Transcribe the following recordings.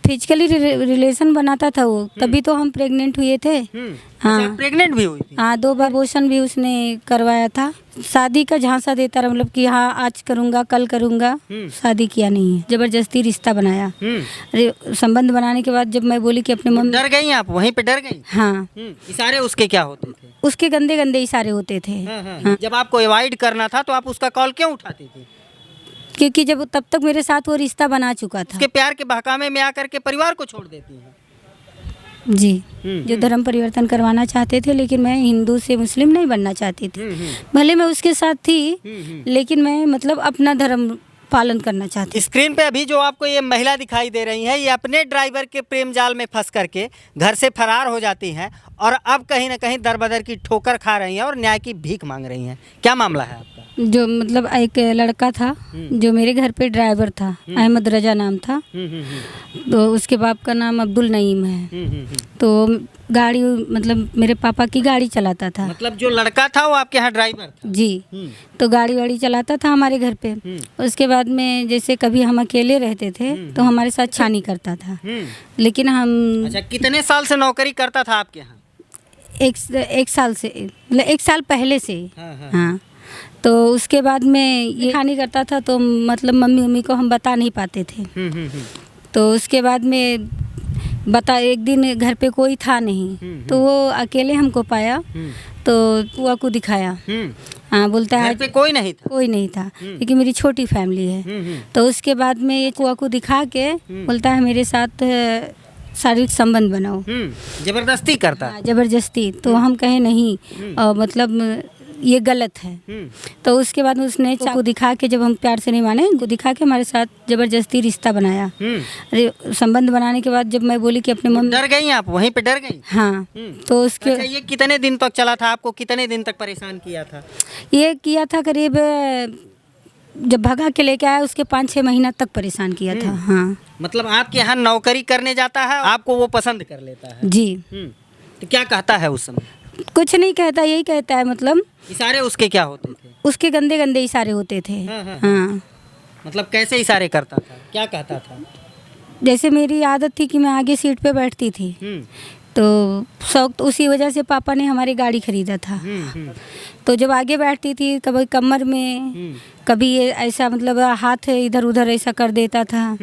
Physically relation बनाता था वो, तभी तो हम प्रेग्नेंट हुए थे। हाँ। अच्छा, प्रेग्नेंट भी हुई थी? हाँ, 2 बार अबॉर्शन भी उसने करवाया था। शादी का झांसा देता रहा, मतलब कि हाँ आज करूँगा कल करूँगा, शादी किया नहीं है। जबरदस्ती रिश्ता बनाया। संबंध बनाने के बाद जब मैं बोली कि अपने मम्मी, डर गई आप? वहीं पे डर गई? हाँ, इशारे उसके क्या होते थे? उसके गंदे गंदे इशारे होते थे। हाँ। जब आपको अवॉइड करना था तो आप उसका कॉल क्यों उठाती थी? क्योंकि जब तब तक मेरे साथ वो रिश्ता बना चुका था। उसके प्यार के बहकावे में आकर के परिवार को छोड़ देती हैं। जी, जो धर्म परिवर्तन करवाना चाहते थे, लेकिन मैं हिंदू से मुस्लिम नहीं बनना चाहती थी। भले मैं उसके साथ थी, लेकिन मैं मतलब अपना धर्म पालन करना चाहती। स्क्रीन पे अभी जो आपको ये महिला दिखाई दे रही है, ये अपने ड्राइवर के प्रेम जाल में फंस करके घर से फरार हो जाती हैं और अब कहीं ना कहीं दर बदर की ठोकर खा रही हैं और न्याय की भीख मांग रही हैं। क्या मामला है आपका? जो मतलब एक लड़का था जो मेरे घर पे ड्राइवर था, अहमद रजा नाम था। तो उसके बाप का नाम अब्दुल नईम है। तो गाड़ी मतलब मेरे पापा की गाड़ी चलाता था। मतलब जो लड़का था वो आपके यहाँ ड्राइवर था? जी। तो गाड़ी वाड़ी चलाता था हमारे घर पे। उसके बाद में जैसे कभी हम अकेले रहते थे तो हमारे साथ छानी करता था। लेकिन हम अच्छा, कितने साल से नौकरी करता था आपके यहाँ? एक साल से, मतलब 1 साल पहले से। हाँ। हाँ। तो उसके बाद में ये खानी करता था, तो मतलब मम्मी को हम बता नहीं पाते थे। तो उसके बाद में एक दिन घर पे कोई था नहीं, तो वो अकेले हमको पाया, तो बुआ को दिखाया। हाँ, बोलता है घर पे कोई नहीं था? कोई नहीं था, क्योंकि मेरी छोटी फैमिली है। तो उसके बाद में ये बुआ को दिखा के बोलता है मेरे साथ शारीरिक संबंध बनाओ। जबरदस्ती करता? हाँ, जबरदस्ती। तो हम कहे नहीं, मतलब ये गलत है। तो उसके बाद उसने चाकू दिखा के, जब हम प्यार से नहीं माने, उनको दिखा के हमारे साथ जबरदस्ती रिश्ता बनाया। संबंध बनाने के बाद जब मैं बोली कि अपने मम्मी, डर गई आप? वहीं पे डर गई? हाँ। तो उसके अच्छा, ये कितने दिन तक चला था? आपको कितने दिन तक परेशान किया था? ये किया था करीब, जब भगा के लेके आया उसके 5-6 महीना तक परेशान किया था। हाँ। मतलब आपके यहाँ नौकरी करने जाता है, आपको वो पसंद कर लेता है? जी। तो क्या कहता है उस समय? कुछ नहीं कहता, यही कहता है, मतलब इशारे उसके क्या होते थे? उसके गंदे गंदे इशारे होते थे। हाँ। मतलब कैसे इशारे करता था? क्या कहता था? जैसे मेरी आदत थी कि मैं आगे सीट पे बैठती थी, तो शौक तो उसी वजह से पापा ने हमारी गाड़ी खरीदा था। तो जब आगे बैठती थी, कभी कमर में, कभी ये ऐसा मतलब हाथ इधर उधर ऐसा कर देता था,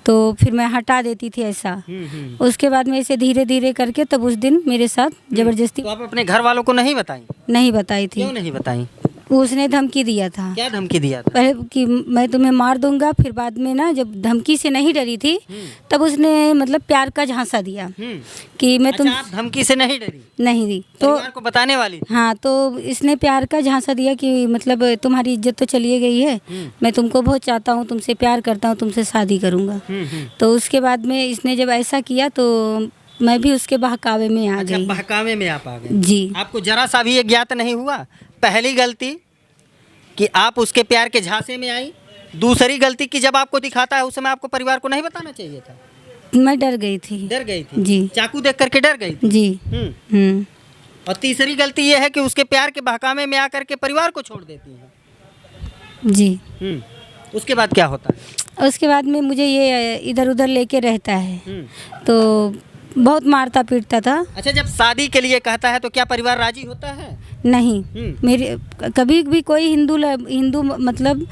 तो फिर मैं हटा देती थी ऐसा। उसके बाद में ऐसे धीरे धीरे करके तब उस दिन मेरे साथ जबरदस्ती। तो आप अपने घर वालों को नहीं बताई? नहीं बताई थी। क्यों नहीं बताई? उसने धमकी दिया था। क्या धमकी दिया था? पहले कि मैं तुम्हें मार दूंगा, फिर बाद में ना, जब धमकी से नहीं डरी थी तब उसने मतलब प्यार का झांसा दिया कि मैं अच्छा, आप धमकी से नहीं डरी? नहीं दी तो परिवार को बताने वाली थी? हाँ, तो इसने प्यार का झांसा दिया कि मतलब तुम्हारी इज्जत तो चली गई है, मैं तुमको बहुत चाहता हूँ, तुमसे प्यार करता हूँ, तुमसे शादी करूँगा। तो उसके बाद में इसने जब ऐसा किया तो मैं भी उसके बहकावे में आ गई। बहकावे में आप आ गए? जी। आपको जरा सा भी ये ज्ञात नहीं हुआ? पहली गलती कि आप उसके प्यार के झांसे में आई, दूसरी गलती कि जब आपको दिखाता है उस समय आपको परिवार को नहीं बताना चाहिए था? मैं डर गई थी। डर गई थी? जी। चाकू देख करके डर गई थी? जी। और तीसरी गलती ये है कि उसके प्यार के बहकावे में आकर के परिवार को छोड़ देती है? जी। उसके बाद क्या होता है? उसके बाद में मुझे ये इधर उधर लेके रहता है, तो बहुत मारता पीटता था। अच्छा, जब शादी के लिए कहता है तो क्या परिवार राजी होता है? नहीं। मेरे कभी भी कोई हिंदू मतलब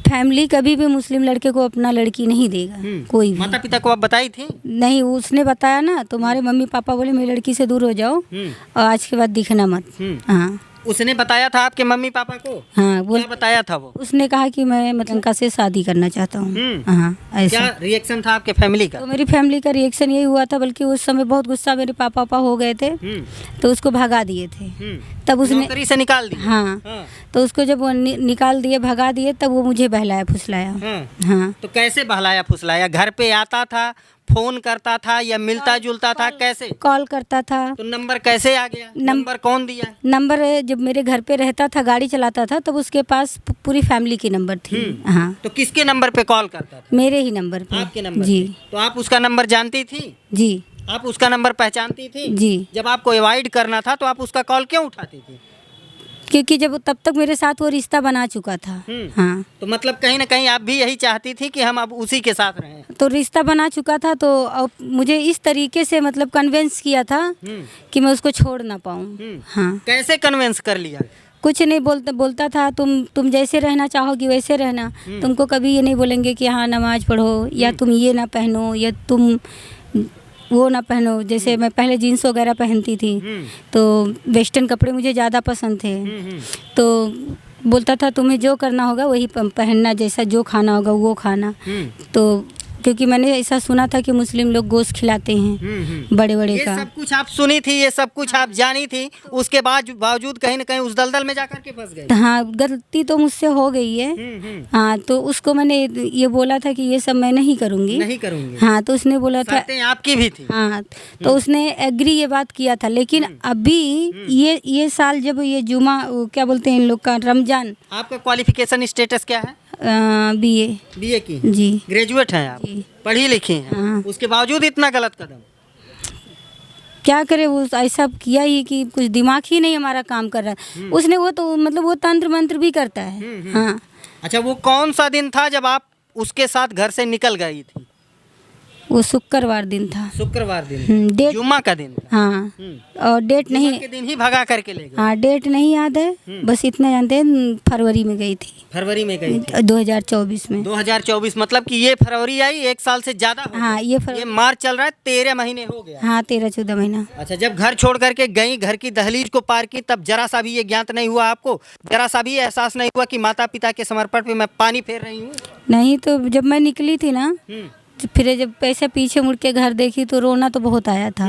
फैमिली कभी भी मुस्लिम लड़के को अपना लड़की नहीं देगा, कोई भी। माता पिता को आप बताई थी? नहीं, उसने बताया ना, तुम्हारे मम्मी पापा बोले मेरी लड़की से दूर हो जाओ और आज के बाद दिखना मत। हाँ। उसने बताया था आपके मम्मी पापा को? हाँ, क्या बताया था वो? उसने कहा कि मैं मतलब उनका से शादी करना चाहता हूँ। हाँ, ऐसा। क्या रिएक्शन था आपके फैमिली का? तो मेरी फैमिली का रिएक्शन यही हुआ था, बल्कि उस समय बहुत गुस्सा मेरे पापा हो गए थे, तो उसको भगा दिए थे। तब उसने नौकरी से निकाल दिया? हाँ। तो उसको जब वो निकाल दिए, भगा दिए, तब वो मुझे बहलाया फुसलाया। हाँ। तो कैसे बहलाया फुसलाया? घर पे आता था, फोन करता था या मिलता जुलता था? कैसे कॉल करता था? तो नंबर कैसे आ गया? नंबर कौन दिया? नंबर जब मेरे घर पे रहता था, गाड़ी चलाता था, तब उसके पास पूरी फैमिली की नंबर थी। हाँ। तो किसके नंबर पे कॉल करता था? मेरे ही नंबर पे। आपके नंबर जी। पे? तो आप उसका नंबर जानती थी? जी। आप उसका नंबर पहचानती थी? जी। जब आपको अवॉइड करना था तो आप उसका कॉल क्यों उठाती थी? क्योंकि जब तब तक मेरे साथ वो रिश्ता बना चुका था। हाँ, तो मतलब कहीं ना कहीं आप भी यही चाहती थी कि हम अब उसी के साथ रहें। तो रिश्ता बना चुका था, तो अब मुझे इस तरीके से मतलब कन्विंस किया था कि मैं उसको छोड़ ना पाऊँ। हाँ, कैसे कन्विंस कर लिया? कुछ नहीं बोलता था, तुम जैसे रहना चाहोगी वैसे रहना, तुमको कभी ये नहीं बोलेंगे कि हाँ नमाज पढ़ो, या तुम ये ना पहनो, या तुम वो ना पहनो। जैसे मैं पहले जीन्स वगैरह पहनती थी, तो वेस्टर्न कपड़े मुझे ज़्यादा पसंद थे। तो बोलता था तुम्हें जो करना होगा वही पहनना, जैसा जो खाना होगा वो खाना। तो क्योंकि मैंने ऐसा सुना था कि मुस्लिम लोग गोश्त खिलाते हैं बड़े बड़े ये का। सब कुछ आप सुनी थी, ये सब कुछ आप जानी थी, उसके बावजूद कहीं ना कहीं उस दलदल में जाकर के फंस गए। हाँ, गलती तो मुझसे हो गई है। हाँ, तो उसको मैंने ये बोला था कि ये सब मैं नहीं करूँगी। नहीं करूँगी। हाँ, तो उसने बोला था। शर्तें आपकी भी थी। हाँ, तो उसने एग्री ये बात किया था। लेकिन अभी ये साल जब ये जुमा क्या बोलते हैं इन लोग का, रमजान। आपका क्वालिफिकेशन स्टेटस क्या है? बीए की जी, ग्रेजुएट हैं आप, जी। पढ़ी लिखी हैं। हाँ। उसके बावजूद इतना गलत कदम? क्या करे, वो ऐसा किया ही कि कुछ दिमाग ही नहीं हमारा काम कर रहा है। उसने वो तो मतलब वो तंत्र मंत्र भी करता है। हाँ। अच्छा, वो कौन सा दिन था जब आप उसके साथ घर से निकल गई थी? वो शुक्रवार दिन था। शुक्रवार दिन? डेट जुम्मा का दिन था। हाँ, और डेट नहीं, के दिन ही भगा करके ले गए। हाँ, डेट नहीं याद है, बस इतना जानते हैं फरवरी में गई थी। फरवरी में गई थी 2024 में। 2024 मतलब कि ये फरवरी आई, एक साल से ज्यादा हो हाँ, गया। ये मार्च चल रहा है, 13 महीने हो गया। हाँ, 13-14 महीना। अच्छा, जब घर छोड़ करके गई, घर की दहलीज को पार की, तब जरा सा भी ये ज्ञात नहीं हुआ आपको? जरा सा भी एहसास नहीं हुआ कि माता पिता के समर्पण पे मैं पानी फेर रही हूँ? नहीं, तो जब मैं निकली थी ना, फिर जब पैसे पीछे मुड़ के घर देखी तो रोना तो बहुत आया था।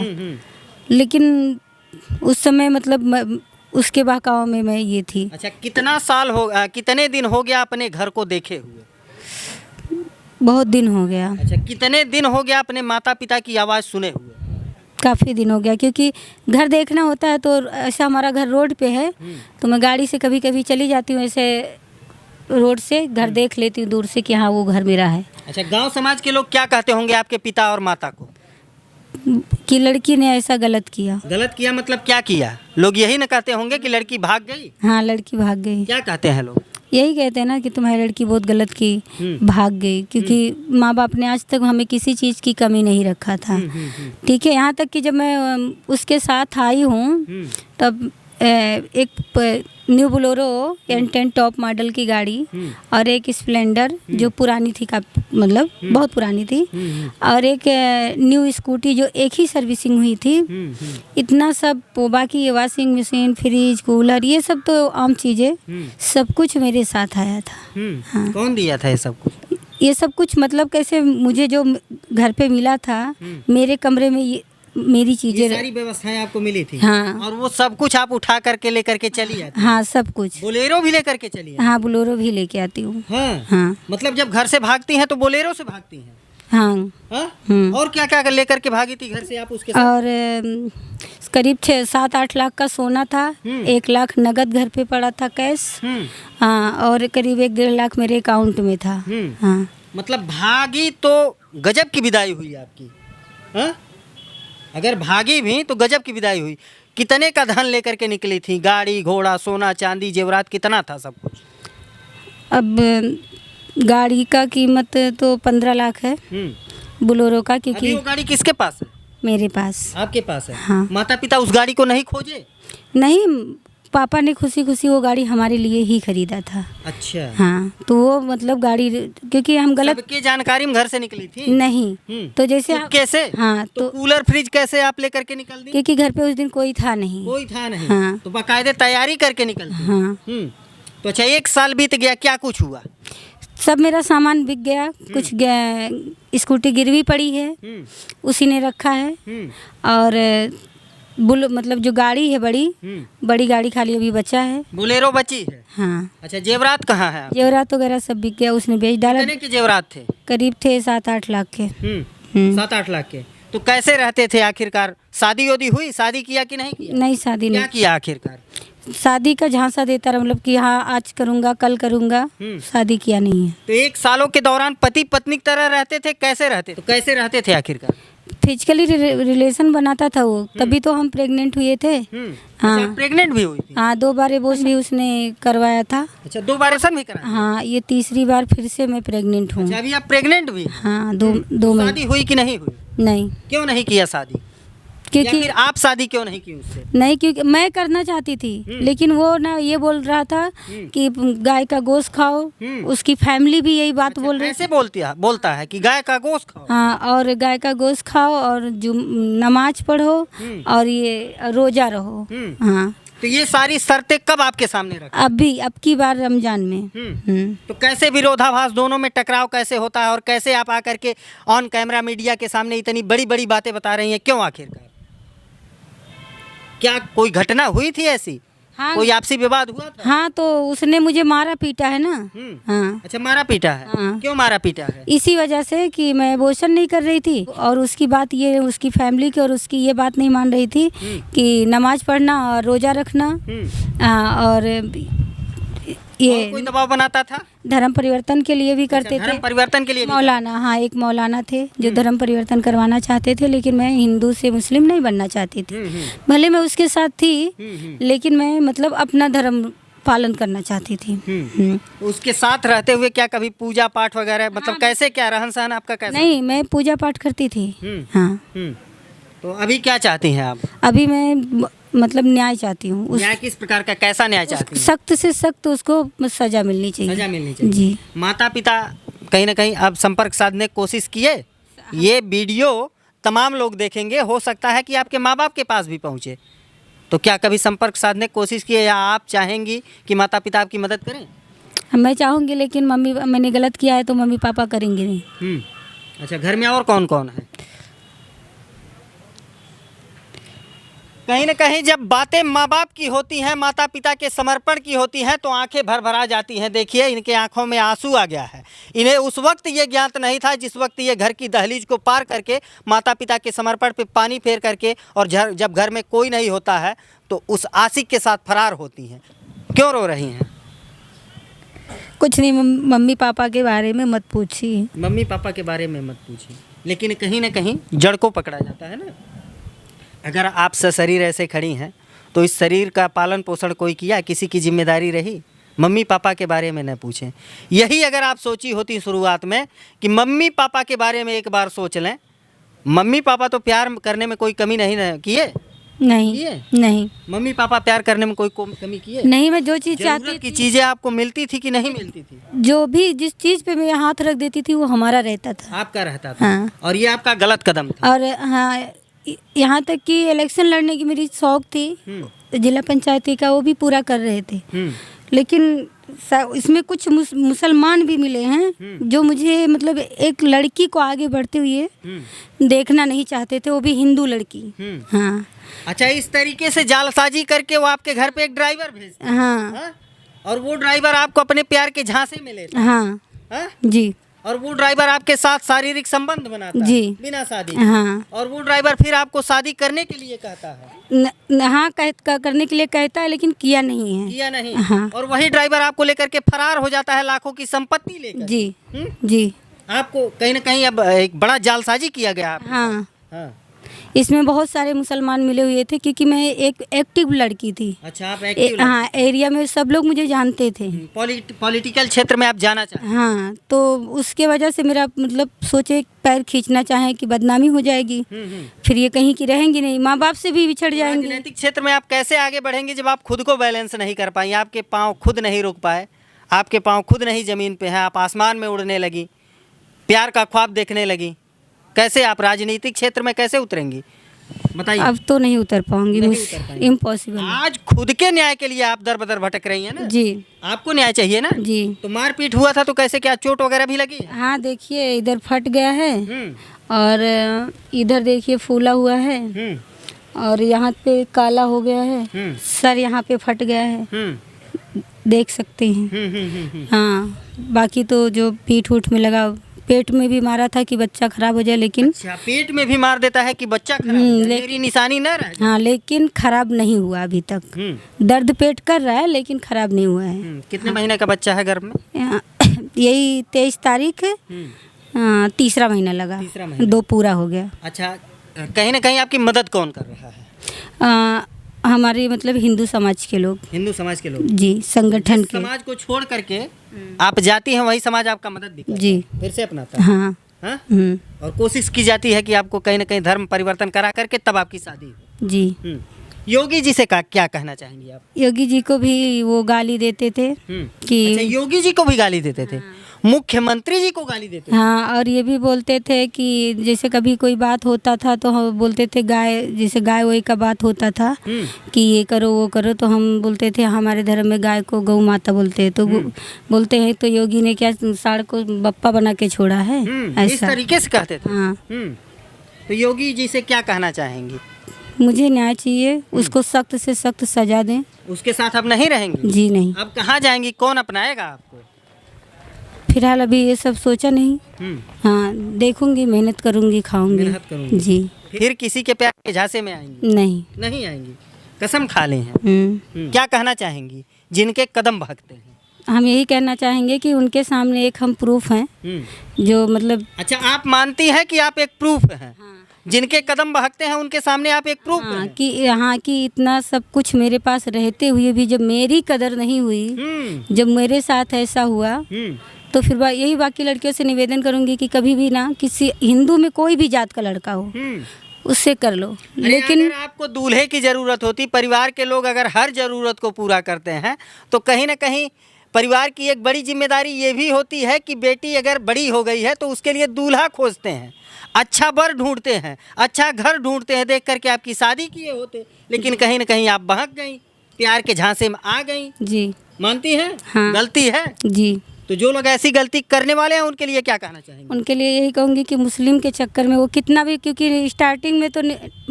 लेकिन उस समय मतलब उसके बहकाव में मैं ये थी। अच्छा, कितने दिन हो गया अपने घर को देखे हुए? बहुत दिन हो गया। अच्छा, कितने दिन हो गया अपने माता पिता की आवाज़ सुने हुए? काफ़ी दिन हो गया, क्योंकि घर देखना होता है। तो ऐसा हमारा घर रोड पे है, तो मैं गाड़ी से कभी कभी चली जाती हूँ, ऐसे रोड से घर देख लेती हूँ दूर से कि हाँ वो घर मेरा है। अच्छा, गांव समाज के लोग क्या कहते होंगे आपके पिता और माता को? कि लड़की ने ऐसा गलत किया। गलत किया मतलब क्या किया? लोग यही ना कहते होंगे कि लड़की भाग गई? हाँ, लड़की भाग गई। क्या कहते हैं लोग? यही कहते हैं ना कि तुम्हारी लड़की बहुत गलत की, भाग गई। क्योंकि माँ बाप ने आज तक हमें किसी चीज़ की कमी नहीं रखा था। ठीक है, यहाँ तक कि जब मैं उसके साथ आई हूँ तब एक new Bolero N10 top model की गाड़ी और एक स्प्लेंडर जो पुरानी थी, मतलब बहुत पुरानी थी, और एक न्यू स्कूटी जो एक ही सर्विसिंग हुई थी। इतना सब, बाकी ये वॉशिंग मशीन, फ्रिज, कूलर, ये सब तो आम चीज़ें, सब कुछ मेरे साथ आया था। हाँ। कौन दिया था ये सब कुछ? ये सब कुछ मतलब कैसे मुझे जो घर पे मिला था, मेरे कमरे में ये मेरी चीजें, सारी व्यवस्थाएं आपको मिली थी? हाँ। और वो सब कुछ आप उठा करके लेकर के चली जाती? हाँ, सब कुछ। बोलेरो भी लेकर के चली? हाँ, बोलेरो भी लेके आती हूँ। हाँ। हाँ, मतलब जब घर से भागती हैं तो बोलेरो से भागती हैं? हाँ। हाँ? और क्या क्या लेकर के भागी थी घर से आप उसके साथ? और करीब 6-7-8 लाख का सोना था, 1 लाख नगद घर पे पड़ा था कैश। हाँ, और करीब 1-1.5 लाख मेरे अकाउंट में था। हाँ, मतलब भागी तो गजब की विदाई हुई आपकी। हाँ, अगर भागी भी तो गजब की विदाई हुई। कितने का धन लेकर के निकली थी? गाड़ी घोड़ा, सोना चांदी, जेवरात, कितना था सब कुछ? अब गाड़ी का कीमत तो 15 लाख है, बोलेरो का। क्योंकि अभी वो गाड़ी किसके पास है? मेरे पास। आपके पास है? हाँ। माता पिता उस गाड़ी को नहीं खोजे? नहीं, पापा ने खुशी खुशी वो गाड़ी हमारे लिए ही खरीदा था। अच्छा। हाँ, तो वो मतलब गाड़ी, क्योंकि हम गलत सबकी जानकारी में घर से निकली थी? नहीं। तो जैसे कैसे? हाँ, तो कूलर फ्रिज कैसे आप लेकर के निकल दी? क्योंकि घर पे उस दिन कोई था नहीं। कोई था नहीं? हाँ। तो बाकायदे तैयारी करके निकल दी? हाँ। तो अच्छा, 1 साल बीत गया, क्या कुछ हुआ? सब मेरा सामान बिक गया, कुछ स्कूटी गिरवी पड़ी है, उसी ने रखा है। और मतलब जो गाड़ी है बड़ी गाड़ी खाली अभी बचा है। बोलेरो बची है? हाँ। अच्छा, जेवरात कहाँ है? जेवरात वगैरह सब बिक गया, उसने बेच डाला। कितने के जेवरात थे? करीब थे 7-8 लाख के। 7-8 लाख के। तो कैसे रहते थे आखिरकार? शादी वादी हुई? शादी किया कि नहीं किया? नहीं, शादी क्या नहीं किया आखिरकार? शादी का झांसा देता रहा, मतलब कि हाँ आज करूँगा कल करूँगा, शादी किया नहीं है। तो 1 सालों के दौरान पति पत्नी की तरह रहते थे? कैसे रहते? तो कैसे रहते थे आखिरकार? फिजिकली रिलेशन बनाता था वो, तभी तो हम प्रेग्नेंट हुए थे। हाँ। अच्छा, प्रेग्नेंट भी हुई थी? हाँ, 2 बार एबॉर्शन भी उसने करवाया था। अच्छा, 2 बार एबॉर्शन भी करा? हाँ, ये तीसरी बार फिर से मैं प्रेग्नेंट हूँ। अच्छा, अभी आप प्रेग्नेंट भी? हाँ, दो महीने। शादी हुई कि नहीं हुई? नहीं, क्यों नहीं किया शादी? या क्योंकि फिर आप शादी क्यों नहीं की उससे? नहीं, क्योंकि मैं करना चाहती थी, लेकिन वो ना ये बोल रहा था कि गाय का गोश्त खाओ। उसकी फैमिली भी यही बात बोल रही ऐसे बोलता है कि गाय का गोश्त खाओ। हाँ, और गाय का गोश्त खाओ और जो नमाज पढ़ो और ये रोजा रहो। हाँ, तो ये सारी शर्तें कब आपके सामने रखी? अब की बार रमजान में। तो कैसे विरोधाभास दोनों में टकराव कैसे होता है और कैसे आप आकर के ऑन कैमरा मीडिया के सामने इतनी बड़ी बड़ी बातें बता रही हैं, क्यों आखिरकार? क्या कोई घटना हुई थी ऐसी? हाँ, कोई आपसी विवाद हुआ था? हाँ, तो उसने मुझे मारा पीटा है ना। हाँ, अच्छा, मारा पीटा है? हाँ। क्यों मारा पीटा है? इसी इसी वजह से कि मैं एबॉर्शन नहीं कर रही थी और उसकी बात ये, उसकी फैमिली की और उसकी ये बात नहीं मान रही थी कि नमाज पढ़ना और रोज़ा रखना। और ये कोई दबाव बनाता था? धर्म परिवर्तन के लिए भी करते धर्म थे। परिवर्तन के लिए भी? मौलाना, हाँ, एक मौलाना थे जो धर्म परिवर्तन करवाना चाहते थे, लेकिन मैं हिंदू से मुस्लिम नहीं बनना चाहती थी। भले मैं उसके साथ थी, लेकिन मैं मतलब अपना धर्म पालन करना चाहती थी। उसके साथ रहते हुए क्या कभी पूजा पाठ वगैरह, मतलब कैसे, क्या रहन सहन आपका कैसा? नहीं, मैं पूजा पाठ करती थी। हाँ, तो अभी क्या चाहती हैं आप? अभी मैं मतलब न्याय चाहती हूँ। न्याय किस प्रकार का, कैसा न्याय चाहती हैं? सख्त से सख्त उसको सजा मिलनी चाहिए। सजा मिलनी चाहिए। जी। माता पिता कहीं ना कहीं अब संपर्क साधने की कोशिश किए? ये वीडियो तमाम लोग देखेंगे, हो सकता है कि आपके माँ बाप के पास भी पहुँचे, तो क्या कभी संपर्क साधने की कोशिश किए या आप चाहेंगी कि माता पिता आपकी मदद करें? मैं चाहूँगी, लेकिन मैंने गलत किया है तो मम्मी पापा करेंगे नहीं। अच्छा, घर में और कौन कौन है? कहीं न कहीं जब बातें माँ बाप की होती हैं, माता पिता के समर्पण की होती हैं, तो आंखें भर भरा जाती हैं। देखिए, इनके आंखों में आंसू आ गया है। इन्हें उस वक्त ये ज्ञात नहीं था जिस वक्त ये घर की दहलीज को पार करके माता पिता के समर्पण पे पानी फेर करके और जब घर में कोई नहीं होता है तो उस आशिक के साथ फरार होती हैं। क्यों रो रही हैं? कुछ नहीं, मम्मी पापा के बारे में मत पूछिए। मम्मी पापा के बारे में मत पूछिए, लेकिन कहीं ना कहीं जड़ को पकड़ा जाता है ना। अगर आप सशरीर ऐसे खड़ी हैं तो इस शरीर का पालन पोषण कोई किया, किसी की जिम्मेदारी रही? मम्मी पापा के बारे में न पूछें। यही अगर आप सोची होती शुरुआत में कि मम्मी पापा के बारे में एक बार सोच लें। मम्मी पापा तो प्यार करने में कोई कमी नहीं न किए? नहीं, मम्मी पापा प्यार करने में कोई कमी किए? नहीं, मैं जो चीज़ चाहती की चीज़ें आपको मिलती थी कि नहीं मिलती थी? जो भी जिस चीज़ पे मैं हाथ रख देती थी वो हमारा रहता था। आपका रहता था। हाँ। और ये आपका गलत कदम था। और हाँ, यहाँ तक कि इलेक्शन लड़ने की मेरी शौक थी, जिला पंचायती का, वो भी पूरा कर रहे थे। लेकिन इसमें कुछ मुसलमान भी मिले हैं जो मुझे मतलब एक लड़की को आगे बढ़ते हुए देखना नहीं चाहते थे, वो भी हिंदू लड़की। हाँ। अच्छा, इस तरीके से जालसाजी करके वो आपके घर पे एक ड्राइवर भेजते? हाँ। और वो ड्राइवर आपको अपने प्यार के झांसे में लेता? हाँ। जी। और वो ड्राइवर आपके साथ शारीरिक संबंध बनाता है? जी। बिना शादी? हाँ। और वो ड्राइवर फिर आपको शादी करने के लिए कहता है? हाँ, करने के लिए कहता है, लेकिन किया नहीं है। किया नहीं? हाँ। और वही ड्राइवर आपको लेकर के फरार हो जाता है, लाखों की संपत्ति लेकर? जी। जी। आपको कहीं ना कहीं अब एक बड़ा जालसाजी किया गया। हाँ। हाँ। इसमें बहुत सारे मुसलमान मिले हुए थे क्योंकि मैं एक एक्टिव लड़की थी। अच्छा, आप एक्टिव? हाँ, एरिया में सब लोग मुझे जानते थे। पॉलिटिकल क्षेत्र में आप जाना चाहते? हाँ, तो उसके वजह से मेरा मतलब सोचे पैर खींचना चाहे कि बदनामी हो जाएगी, फिर ये कहीं की रहेंगी नहीं, माँ बाप से भी बिछड़ जाएंगे। राजनीतिक क्षेत्र में आप कैसे आगे बढ़ेंगे जब आप खुद को बैलेंस नहीं कर पाएंगे? आपके पाँव खुद नहीं रुक पाए, आपके पाँव खुद नहीं ज़मीन पे हैं, आप आसमान में उड़ने लगी, प्यार का ख्वाब देखने लगी, कैसे आप राजनीतिक क्षेत्र में कैसे उतरेंगी? बताइए। अब तो नहीं उतर पाऊंगी, इम्पॉसिबल। आज खुद के न्याय के लिए आप दर बदर भटक रही हैं ना? जी। आपको न्याय चाहिए ना? जी। तो मारपीट हुआ था तो कैसे, क्या चोट वगैरह भी लगी? हाँ, देखिए इधर फट गया है और इधर देखिए फूला हुआ है और यहाँ पे काला हो गया है, सर यहाँ पे फट गया है, देख सकते हैं। हाँ, बाकी तो जो पीठ उठ में लगा, पेट में भी मारा था कि बच्चा खराब हो जाए, लेकिन अच्छा, पेट में भी मार देता है कि बच्चा खराब हो जाए, मेरी निशानी न रहे। हाँ, लेकिन खराब नहीं हुआ अभी तक। दर्द पेट कर रहा है लेकिन खराब नहीं हुआ है। कितने महीने का बच्चा है घर में? यही 23 तारीख है। तीसरा महीना लगा, 2 पूरा हो गया। अच्छा, कहीं ना कहीं आपकी मदद कौन कर रहा है? हमारे मतलब हिंदू समाज के लोग। हिंदू समाज के लोग? जी, संगठन जिस के। समाज को छोड़ करके आप जाती हैं वही समाज आपका मदद भी करता जी। है, फिर से अपनाता है। हाँ। हाँ? और कोशिश की जाती है कि आपको कहीं ना कहीं धर्म परिवर्तन करा करके तब आपकी शादी हो। जी। योगी जी से क्या कहना चाहेंगी आप? योगी जी को भी वो गाली देते थे कि अच्छा, योगी जी को भी गाली देते थे? मुख्यमंत्री जी को गाली देते थे? हाँ, और ये भी बोलते थे कि जैसे कभी कोई बात होता था तो हम बोलते थे गाय, जैसे गाय वाय का बात होता था कि ये करो वो करो, तो हम बोलते थे हमारे धर्म में गाय को गौ माता बोलते हैं, तो बोलते हैं तो योगी ने क्या साड़ को बप्पा बना के छोड़ा है, इस ऐसा। तरीके से कहते थे? हाँ। तो योगी जी से क्या कहना चाहेंगी? मुझे न्याय चाहिए, उसको सख्त से सख्त सजा दें। उसके साथ अब नहीं रहेंगी? जी नहीं। अब कहाँ जाएंगी? कौन अपनाएगा आपको? फिलहाल अभी ये सब सोचा नहीं। हाँ, देखूंगी, मेहनत करूंगी, खाऊंगी। मेहनत करूंगी। जी। फिर किसी के प्यार के झांसे में आएंगी? नहीं। नहीं आएंगी, कसम खा ली हैं। क्या कहना चाहेंगी जिनके कदम बहकते हैं? हम यही कहना चाहेंगे कि उनके सामने एक हम प्रूफ हैं, जो मतलब। अच्छा, आप मानती हैं कि आप एक प्रूफ हैं? जिनके कदम बहकते हैं उनके सामने आप एक प्रूफ हैं? कि इतना सब कुछ मेरे पास रहते हुए भी जब मेरी कदर नहीं हुई, जब मेरे साथ ऐसा हुआ, तो फिर यही बाकी लड़कियों से निवेदन करूंगी कि कभी भी ना किसी हिंदू में कोई भी जात का लड़का हो उससे कर लो। लेकिन अगर आपको दूल्हे की ज़रूरत होती, परिवार के लोग अगर हर ज़रूरत को पूरा करते हैं, तो कहीं ना कहीं परिवार की एक बड़ी जिम्मेदारी ये भी होती है कि बेटी अगर बड़ी हो गई है तो उसके लिए दूल्हा खोजते हैं, अच्छा बर ढूंढते हैं, अच्छा घर ढूंढते हैं, देख करके आपकी शादी किए होते, लेकिन कहीं ना कहीं आप बहक गई, प्यार के झांसे में आ गई। जी। मानती हैं? हाँ। गलती है? जी। तो जो लोग ऐसी गलती करने वाले हैं उनके लिए क्या कहना चाहेंगे? उनके लिए यही कहूँगी कि मुस्लिम के चक्कर में वो कितना भी, क्योंकि स्टार्टिंग में तो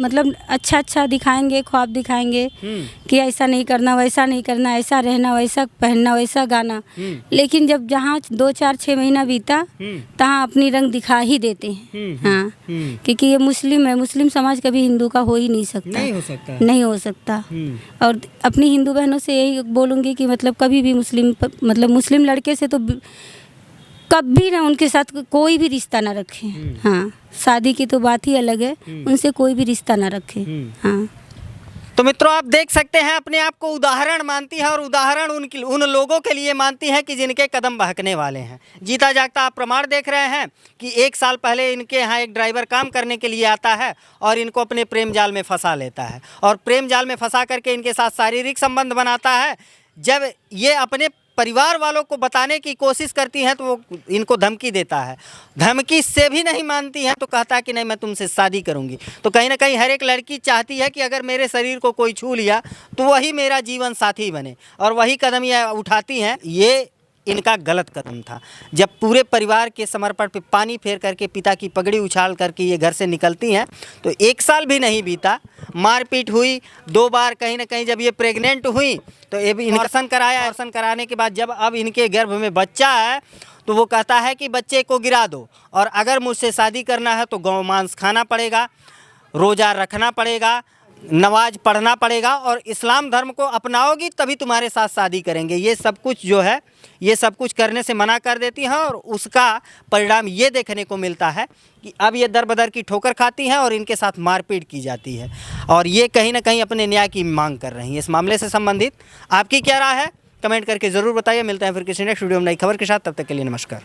मतलब अच्छा दिखाएंगे, ख्वाब दिखाएंगे कि ऐसा नहीं करना, वैसा नहीं करना, ऐसा रहना, वैसा पहनना, वैसा गाना, लेकिन जब जहाँ 2-4-6 महीना बीता तहाँ अपनी रंग दिखा ही देते हैं। हाँ, क्योंकि ये मुस्लिम है, मुस्लिम समाज कभी हिंदू का हो ही नहीं सकता। नहीं हो सकता। नहीं हो सकता। और अपनी हिंदू बहनों से यही बोलूँगी कि मतलब कभी भी मुस्लिम लड़के से तो कभी ना उनके साथ कोई भी रिश्ता ना रखें। हाँ, शादी की तो बात ही अलग है, उनसे कोई भी रिश्ता ना रखें। हाँ। तो मित्रों, आप देख सकते हैं अपने आप को उदाहरण मानती है, और उदाहरण उन लोगों के लिए मानती है कि जिनके कदम बहकने वाले हैं। जीता जागता आप प्रमाण देख रहे हैं कि 1 साल पहले इनके यहाँ एक ड्राइवर काम करने के लिए आता है और इनको अपने प्रेम जाल में फंसा लेता है, और प्रेम जाल में फंसा करके इनके साथ शारीरिक संबंध बनाता है। जब ये अपने परिवार वालों को बताने की कोशिश करती हैं तो वो इनको धमकी देता है, धमकी से भी नहीं मानती हैं तो कहता है कि नहीं, मैं तुमसे शादी करूंगी। तो कहीं ना कहीं हर एक लड़की चाहती है कि अगर मेरे शरीर को कोई छू लिया तो वही मेरा जीवन साथी बने, और वही कदम ये उठाती हैं। ये इनका गलत कदम था। जब पूरे परिवार के समर्पण पे पानी फेर करके, पिता की पगड़ी उछाल करके ये घर से निकलती हैं, तो 1 साल भी नहीं बीता, मारपीट हुई 2 बार। कहीं ना कहीं जब ये प्रेग्नेंट हुई तो ये भी ऑपरेशन कराया। ऑपरेशन कराने के बाद जब अब इनके गर्भ में बच्चा है तो वो कहता है कि बच्चे को गिरा दो, और अगर मुझसे शादी करना है तो गौ मांस खाना पड़ेगा, रोज़ा रखना पड़ेगा, नमाज पढ़ना पड़ेगा, और इस्लाम धर्म को अपनाओगी तभी तुम्हारे साथ शादी करेंगे। ये सब कुछ जो है, ये सब कुछ करने से मना कर देती हैं, और उसका परिणाम ये देखने को मिलता है कि अब ये दर बदर की ठोकर खाती हैं और इनके साथ मारपीट की जाती है, और ये कहीं ना कहीं अपने न्याय की मांग कर रही हैं। इस मामले से संबंधित आपकी क्या राय है, कमेंट करके ज़रूर बताइए। मिलते हैं फिर किसी नेक्स्ट वीडियो में नई खबर के साथ, तब तक के लिए नमस्कार।